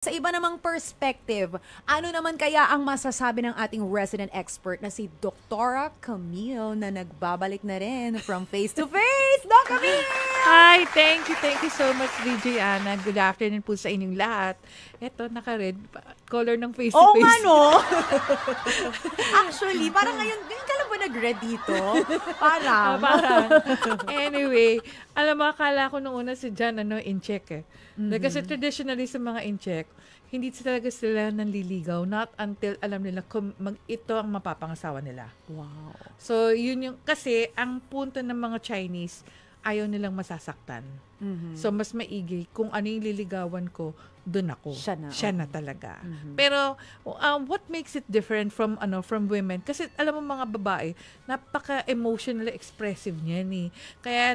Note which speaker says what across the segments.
Speaker 1: Sa iba namang perspective, ano naman kaya ang masasabi ng ating resident expert na si Doktora Camille na nagbabalik na rin from face to face? Doc Camille!
Speaker 2: Hi, thank you so much, DJ Ana. Good afternoon po sa inyong lahat. Eto, naka-red color ng face to
Speaker 1: Oo
Speaker 2: face.
Speaker 1: nga, no? Actually, parang ngayon ka lang ba nag-red dito? Parang.
Speaker 2: Parang. Anyway, alam mo, akala ko nung una si John, in-check eh. Kasi traditionally sa mga in-check, hindi talaga sila nanliligaw not until alam nila kung ito ang mapapangasawa nila.
Speaker 1: Wow.
Speaker 2: So, yun yung, kasi ang punto ng mga Chinese, ayaw nilang masasaktan. So, mas maigi kung ano yung liligawan ko, doon ako. Siya na talaga. Pero, what makes it different from women? Kasi, alam mo mga babae, napaka-emotionally expressive niyan eh. Kaya,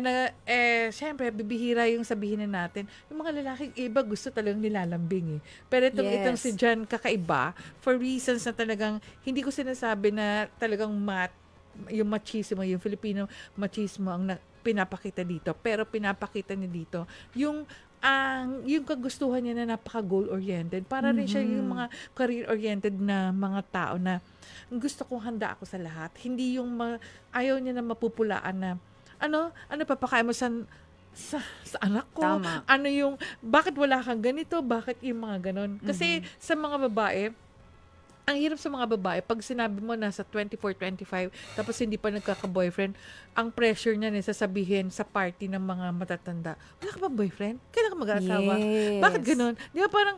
Speaker 2: syempre, bibihira yung sabihin na natin, yung mga lalaking iba gusto talagang nilalambing eh. Pero itong si John kakaiba, for reasons na talagang, hindi ko sinasabi na talagang yung machismo, yung Filipino machismo ang pinapakita dito, pero pinapakita niya dito yung kagustuhan niya na napaka-goal-oriented. Para rin siya yung mga career-oriented na mga tao na gusto kong handa ako sa lahat. Hindi yung ayaw niya na mapupulaan na ano papakain mo sa anak ko?
Speaker 1: Tama.
Speaker 2: Ano yung, bakit wala kang ganito? Bakit yung mga ganon? Kasi sa mga babae, ang hirap sa mga babae, pag sinabi mo nasa 24, 25, tapos hindi pa nagkaka-boyfriend, ang pressure niya sasabihin sa party ng mga matatanda, wala ka ba boyfriend? Kailan ka mag-aasawa?
Speaker 1: Yes.
Speaker 2: Bakit ganun? Di ba parang,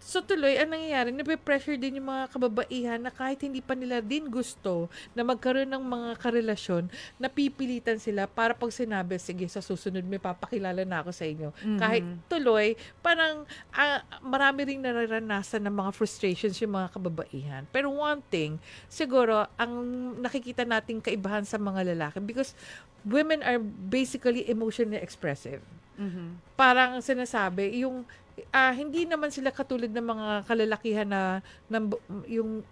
Speaker 2: so tuloy, ang nangyayari, nape-pressure din yung mga kababaihan na kahit hindi pa nila din gusto na magkaroon ng mga karelasyon, napipilitan sila para pag sinabi, sige, sa susunod may papakilala na ako sa inyo. Kahit tuloy, parang marami ring nararanasan ng mga frustrations yung mga kababaihan. Pero one thing, siguro, ang nakikita nating kaibahan sa mga lalaki, because women are basically emotionally expressive. Parang sinasabi, yung hindi naman sila katulad ng mga kalalakihan na yung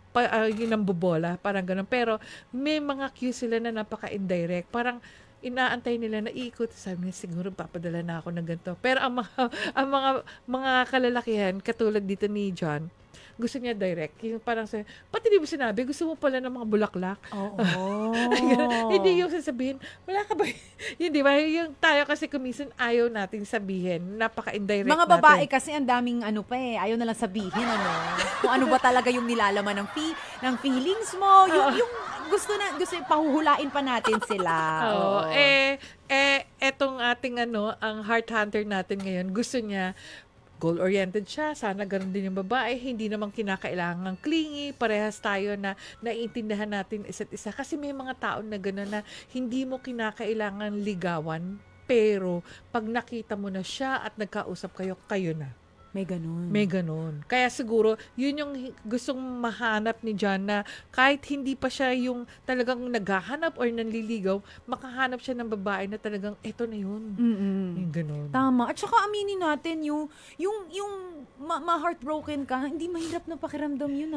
Speaker 2: nambobola, parang ganun. Pero may mga cues sila na napaka-indirect. Parang inaantay nila na ikot. Sabi niya, siguro papadala na ako ng ganito. Pero ang mga kalalakihan, katulad dito ni John, gusto niya direct. Yung parang pati di mo sinabi, gusto mo pala ng mga bulaklak.
Speaker 1: Oo.
Speaker 2: Hindi yung sasabihin, wala ka ba? Yun, di ba? Yung tayo kasi kumisan ayaw natin sabihin. Napaka-indirect
Speaker 1: Mga babae
Speaker 2: natin.
Speaker 1: kasi ang daming ayaw na lang sabihin, Kung ano ba talaga yung nilalaman ng feelings mo, yung gusto pahuhulain pa natin sila.
Speaker 2: Oo. Etong ating ang heart hunter natin ngayon, gusto niya, goal-oriented siya. Sana ganun din yung babae. Hindi naman kinakailangan clingy. Parehas tayo na naiintindihan natin isa't isa. Kasi may mga tao na gano'n na hindi mo kinakailangan ligawan. Pero pag nakita mo na siya at nagkausap kayo, kayo na. May ganun. Kaya siguro, yun yung gustong mahanap ni John na kahit hindi pa siya yung talagang naghahanap or nanliligaw, makahanap siya ng babae na talagang eto na yun. Yung ganun.
Speaker 1: Tama. At saka aminin natin, yung ma-heartbroken ka, hindi mahirap na pakiramdam yun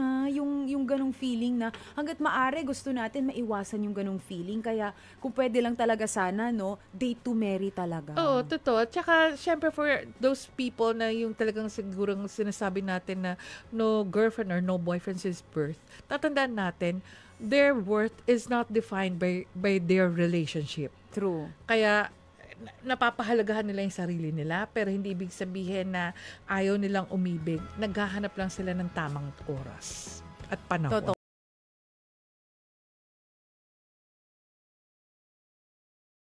Speaker 1: yung ganong feeling na hanggat maaari gusto natin maiwasan yung ganong feeling. Kaya kung pwede lang talaga sana, date to marry talaga.
Speaker 2: Oo, totoo. At saka, syempre for those people na yung talagang sigurang sinasabi natin na no girlfriend or no boyfriend since birth, tatandaan natin, their worth is not defined by their relationship.
Speaker 1: True.
Speaker 2: Kaya, napapahalagahan nila yung sarili nila, pero hindi ibig sabihin na ayaw nilang umibig. Naghahanap lang sila ng tamang oras at panahon.
Speaker 1: Totoo.